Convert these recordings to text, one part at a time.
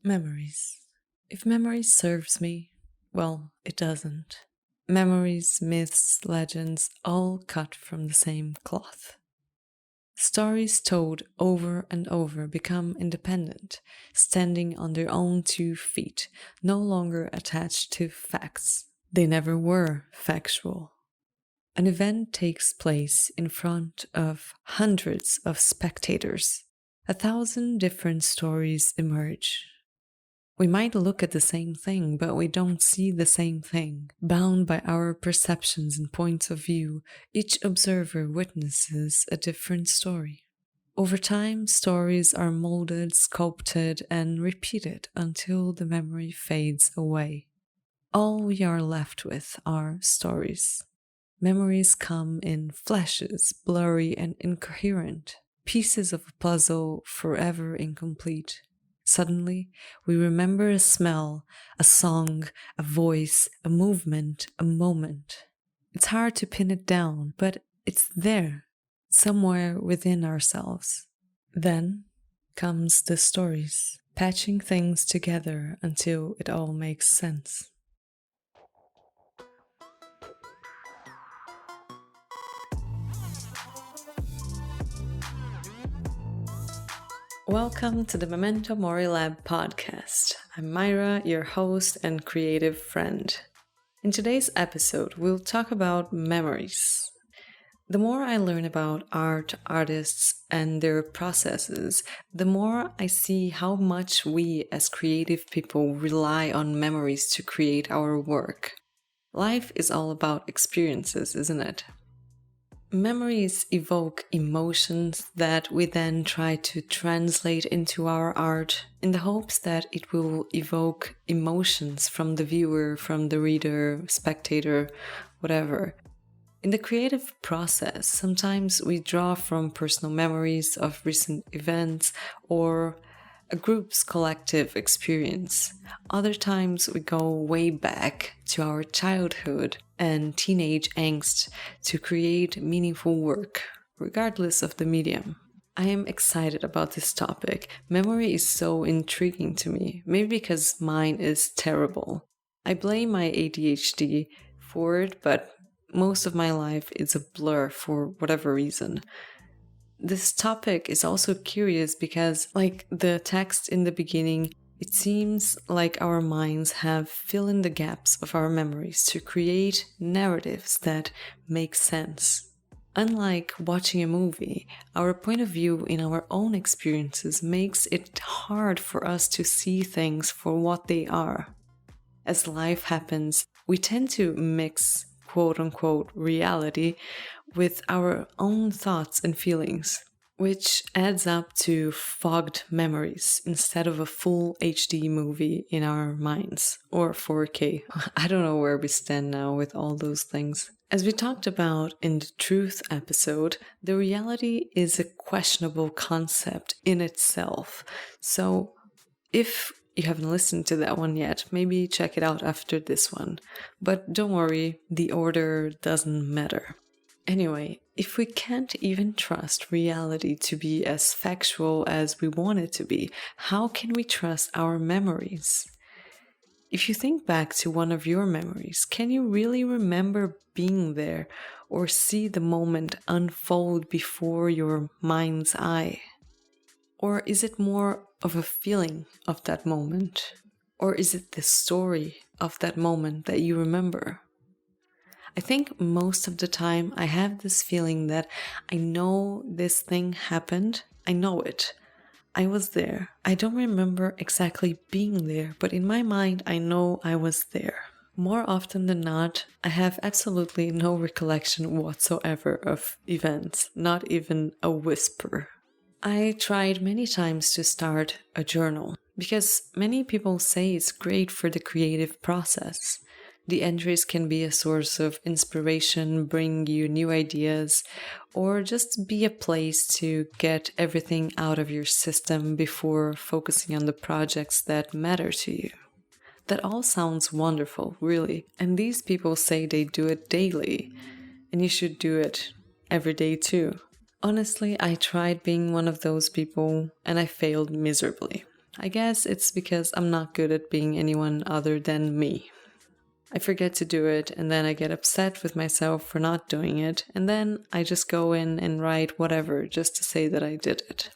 Memories. If memory serves me, well, it doesn't. Memories, myths, legends, all cut from the same cloth. Stories told over and over become independent, standing on their own 2 feet, no longer attached to facts. They never were factual. An event takes place in front of hundreds of spectators. 1,000 different stories emerge. We might look at the same thing, but we don't see the same thing. Bound by our perceptions and points of view, each observer witnesses a different story. Over time, stories are molded, sculpted, and repeated until the memory fades away. All we are left with are stories. Memories come in flashes, blurry and incoherent, pieces of a puzzle forever incomplete. Suddenly, we remember a smell, a song, a voice, a movement, a moment. It's hard to pin it down, but it's there, somewhere within ourselves. Then comes the stories, patching things together until it all makes sense. Welcome to the Memento Mori Lab podcast. I'm Myra, your host and creative friend. In today's episode, we'll talk about memories. The more I learn about art, artists, and their processes, the more I see how much we as creative people rely on memories to create our work. Life is all about experiences, isn't it? Memories evoke emotions that we then try to translate into our art in the hopes that it will evoke emotions from the viewer, from the reader, spectator, whatever. In the creative process, sometimes we draw from personal memories of recent events or a group's collective experience. Other times we go way back to our childhood and teenage angst to create meaningful work, regardless of the medium. I am excited about this topic. Memory is so intriguing to me, maybe because mine is terrible. I blame my ADHD for it, but most of my life is a blur for whatever reason. This topic is also curious because, like the text in the beginning, it seems like our minds have filled in the gaps of our memories to create narratives that make sense. Unlike watching a movie, our point of view in our own experiences makes it hard for us to see things for what they are. As life happens, we tend to mix quote-unquote reality with our own thoughts and feelings, which adds up to fogged memories instead of a full HD movie in our minds, or 4K. I don't know where we stand now with all those things. As we talked about in the Truth episode, the reality is a questionable concept in itself. So if you haven't listened to that one yet, maybe check it out after this one. But don't worry, the order doesn't matter. Anyway, if we can't even trust reality to be as factual as we want it to be, how can we trust our memories? If you think back to one of your memories, can you really remember being there or see the moment unfold before your mind's eye? Or is it more of a feeling of that moment? Or is it the story of that moment that you remember? I think most of the time I have this feeling that I know this thing happened. I know it. I was there. I don't remember exactly being there, but in my mind I know I was there. More often than not, I have absolutely no recollection whatsoever of events, not even a whisper. I tried many times to start a journal because many people say it's great for the creative process. The entries can be a source of inspiration, bring you new ideas, or just be a place to get everything out of your system before focusing on the projects that matter to you. That all sounds wonderful, really, and these people say they do it daily, and you should do it every day too. Honestly, I tried being one of those people and I failed miserably. I guess it's because I'm not good at being anyone other than me. I forget to do it and then I get upset with myself for not doing it, and then I just go in and write whatever just to say that I did it.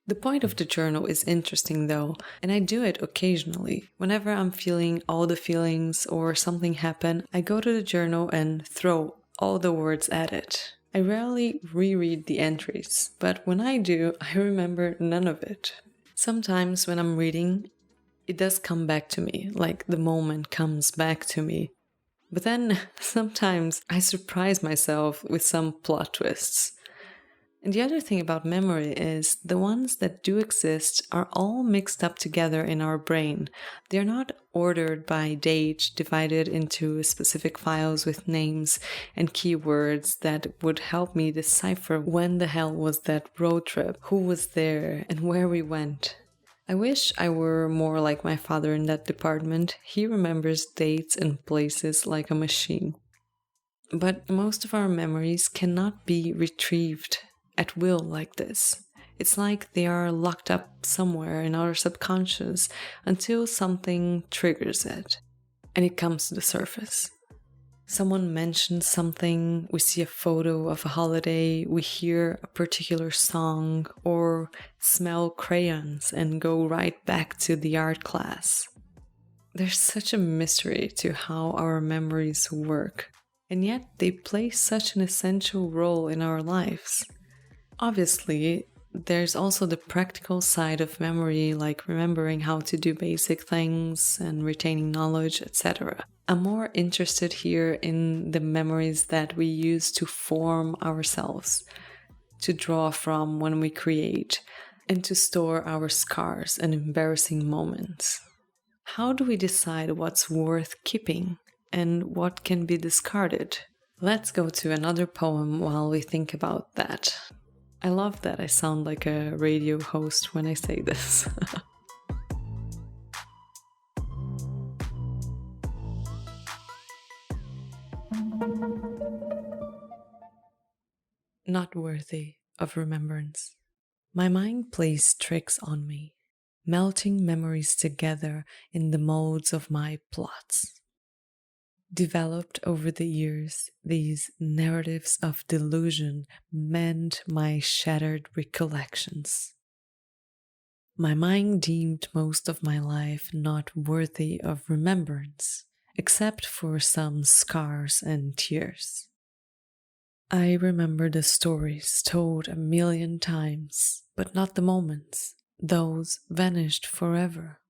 The point of the journal is interesting though, and I do it occasionally. Whenever I'm feeling all the feelings or something happen, I go to the journal and throw all the words at it. I rarely reread the entries, but when I do, I remember none of it. Sometimes when I'm reading, it does come back to me, like the moment comes back to me. But then sometimes I surprise myself with some plot twists. And the other thing about memory is the ones that do exist are all mixed up together in our brain. They're not ordered by date, divided into specific files with names and keywords that would help me decipher when the hell was that road trip, who was there, and where we went. I wish I were more like my father in that department. He remembers dates and places like a machine. But most of our memories cannot be retrieved at will like this. It's like they are locked up somewhere in our subconscious until something triggers it and it comes to the surface. Someone mentions something, we see a photo of a holiday, we hear a particular song, or smell crayons and go right back to the art class. There's such a mystery to how our memories work, and yet they play such an essential role in our lives. Obviously, there's also the practical side of memory, like remembering how to do basic things and retaining knowledge, etc. I'm more interested here in the memories that we use to form ourselves, to draw from when we create, and to store our scars and embarrassing moments. How do we decide what's worth keeping and what can be discarded? Let's go to another poem while we think about that. I love that I sound like a radio host when I say this. Not worthy of remembrance. My mind plays tricks on me, melting memories together in the molds of my plots. Developed over the years, these narratives of delusion mend my shattered recollections. My mind deemed most of my life not worthy of remembrance, except for some scars and tears. I remember the stories told 1,000,000 times, but not the moments. Those vanished forever.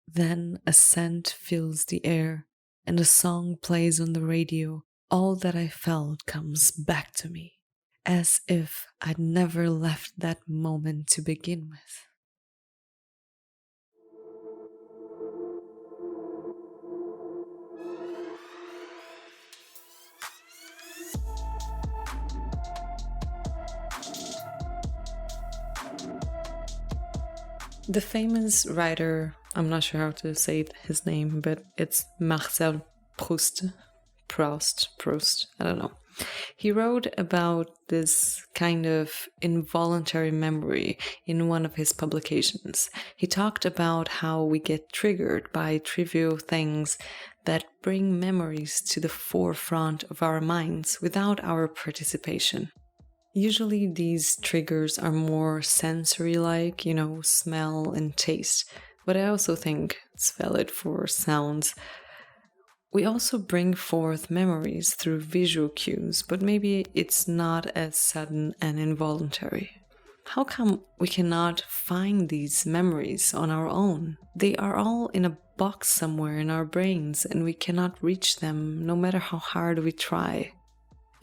Then a scent fills the air, and a song plays on the radio. All that I felt comes back to me, as if I'd never left that moment to begin with. The famous writer, I'm not sure how to say his name, but it's Marcel Proust, I don't know. He wrote about this kind of involuntary memory in one of his publications. He talked about how we get triggered by trivial things that bring memories to the forefront of our minds without our participation. Usually these triggers are more sensory-like, smell and taste, but I also think it's valid for sounds. We also bring forth memories through visual cues, but maybe it's not as sudden and involuntary. How come we cannot find these memories on our own? They are all in a box somewhere in our brains, and we cannot reach them no matter how hard we try.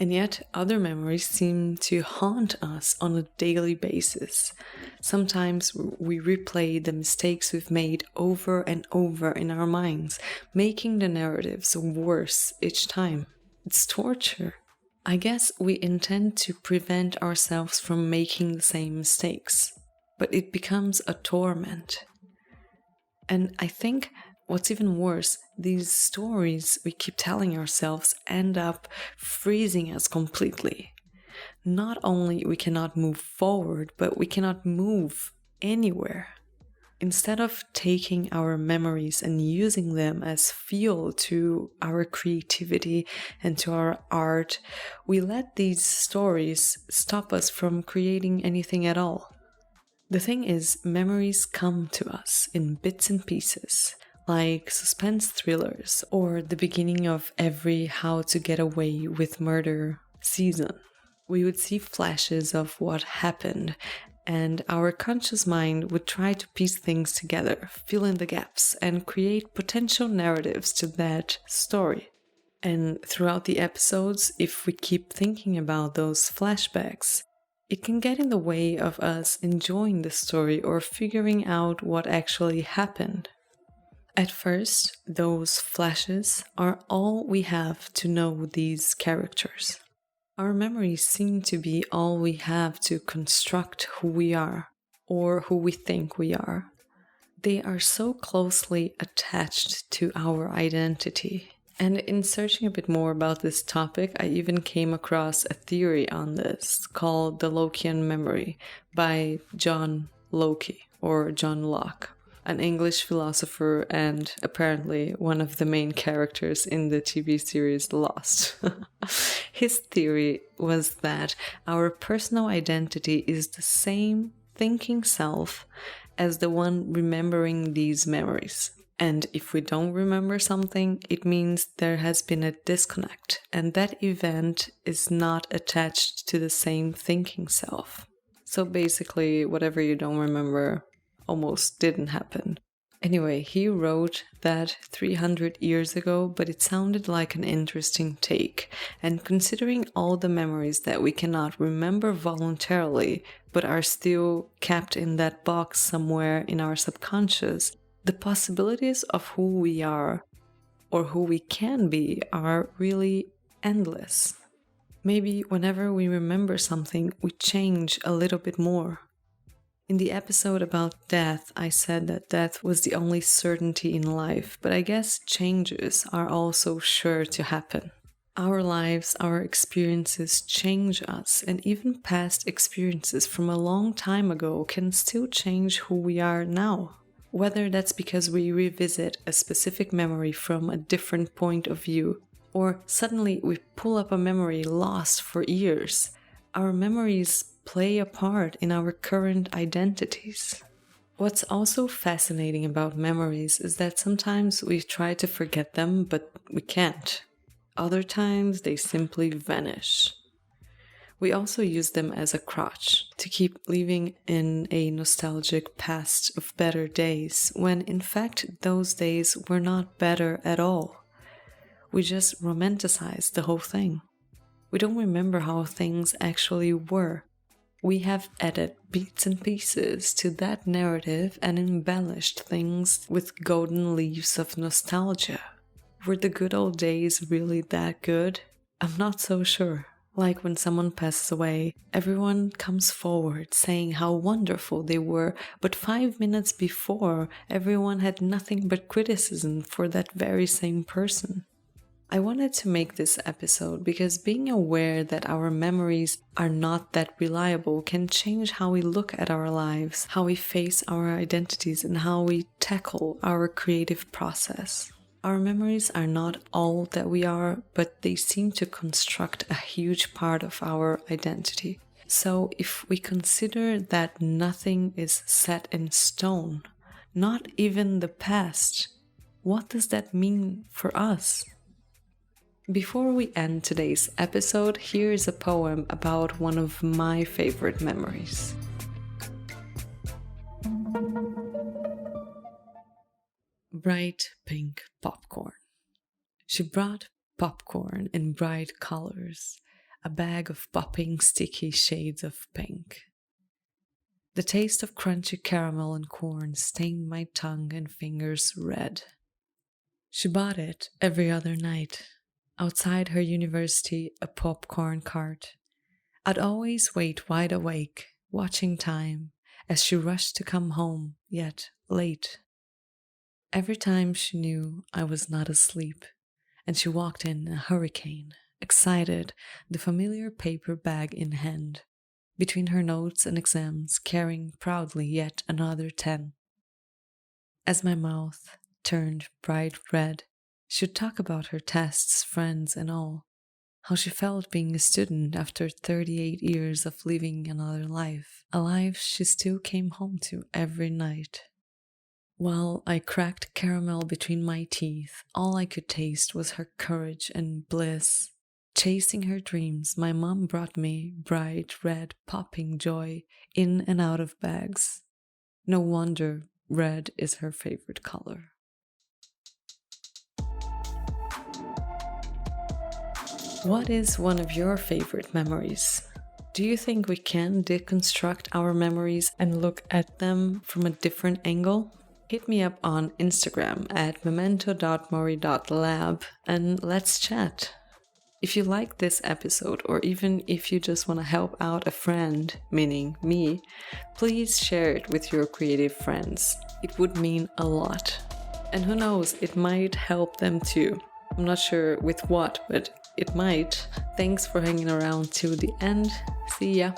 And yet, other memories seem to haunt us on a daily basis. Sometimes we replay the mistakes we've made over and over in our minds, making the narratives worse each time. It's torture. I guess we intend to prevent ourselves from making the same mistakes, but it becomes a torment. And I think What's even worse, these stories we keep telling ourselves end up freezing us completely. Not only we cannot move forward, but we cannot move anywhere. Instead of taking our memories and using them as fuel to our creativity and to our art, we let these stories stop us from creating anything at all. The thing is, memories come to us in bits and pieces, like suspense thrillers or the beginning of every How to Get Away with Murder season. We would see flashes of what happened, and our conscious mind would try to piece things together, fill in the gaps, and create potential narratives to that story. And throughout the episodes, if we keep thinking about those flashbacks, it can get in the way of us enjoying the story or figuring out what actually happened. At first, those flashes are all we have to know these characters. Our memories seem to be all we have to construct who we are, or who we think we are. They are so closely attached to our identity. And in searching a bit more about this topic, I even came across a theory on this called the Lockean memory by John Locke, an English philosopher and apparently one of the main characters in the TV series Lost. His theory was that our personal identity is the same thinking self as the one remembering these memories. And if we don't remember something, it means there has been a disconnect, and that event is not attached to the same thinking self. So basically, whatever you don't remember almost didn't happen. Anyway, he wrote that 300 years ago, but it sounded like an interesting take. And considering all the memories that we cannot remember voluntarily, but are still kept in that box somewhere in our subconscious, the possibilities of who we are or who we can be are really endless. Maybe whenever we remember something, we change a little bit more. In the episode about death, I said that death was the only certainty in life, but I guess changes are also sure to happen. Our lives, our experiences change us, and even past experiences from a long time ago can still change who we are now. Whether that's because we revisit a specific memory from a different point of view, or suddenly we pull up a memory lost for years, our memories play a part in our current identities. What's also fascinating about memories is that sometimes we try to forget them, but we can't. Other times they simply vanish. We also use them as a crutch to keep living in a nostalgic past of better days, when in fact those days were not better at all. We just romanticize the whole thing. We don't remember how things actually were. We have added bits and pieces to that narrative and embellished things with golden leaves of nostalgia. Were the good old days really that good? I'm not so sure. Like when someone passes away, everyone comes forward saying how wonderful they were, but 5 minutes before, everyone had nothing but criticism for that very same person. I wanted to make this episode because being aware that our memories are not that reliable can change how we look at our lives, how we face our identities, and how we tackle our creative process. Our memories are not all that we are, but they seem to construct a huge part of our identity. So if we consider that nothing is set in stone, not even the past, what does that mean for us? Before we end today's episode, here is a poem about one of my favorite memories. Bright pink popcorn. She brought popcorn in bright colors, a bag of popping sticky shades of pink. The taste of crunchy caramel and corn stained my tongue and fingers red. She bought it every other night. Outside her university, a popcorn cart. I'd always wait wide awake, watching time, as she rushed to come home, yet late. Every time she knew I was not asleep, and she walked in a hurricane, excited, the familiar paper bag in hand, between her notes and exams, carrying proudly yet another 10. As my mouth turned bright red, she'd talk about her tests, friends, and all, how she felt being a student after 38 years of living another life, a life she still came home to every night. While I cracked caramel between my teeth, all I could taste was her courage and bliss. Chasing her dreams, my mom brought me bright red popping joy in and out of bags. No wonder red is her favorite color. What is one of your favorite memories? Do you think we can deconstruct our memories and look at them from a different angle? Hit me up on Instagram at memento.mori.lab and let's chat. If you like this episode, or even if you just want to help out a friend, meaning me, please share it with your creative friends. It would mean a lot. And who knows, it might help them too. I'm not sure with what, but it might. Thanks for hanging around till the end. See ya.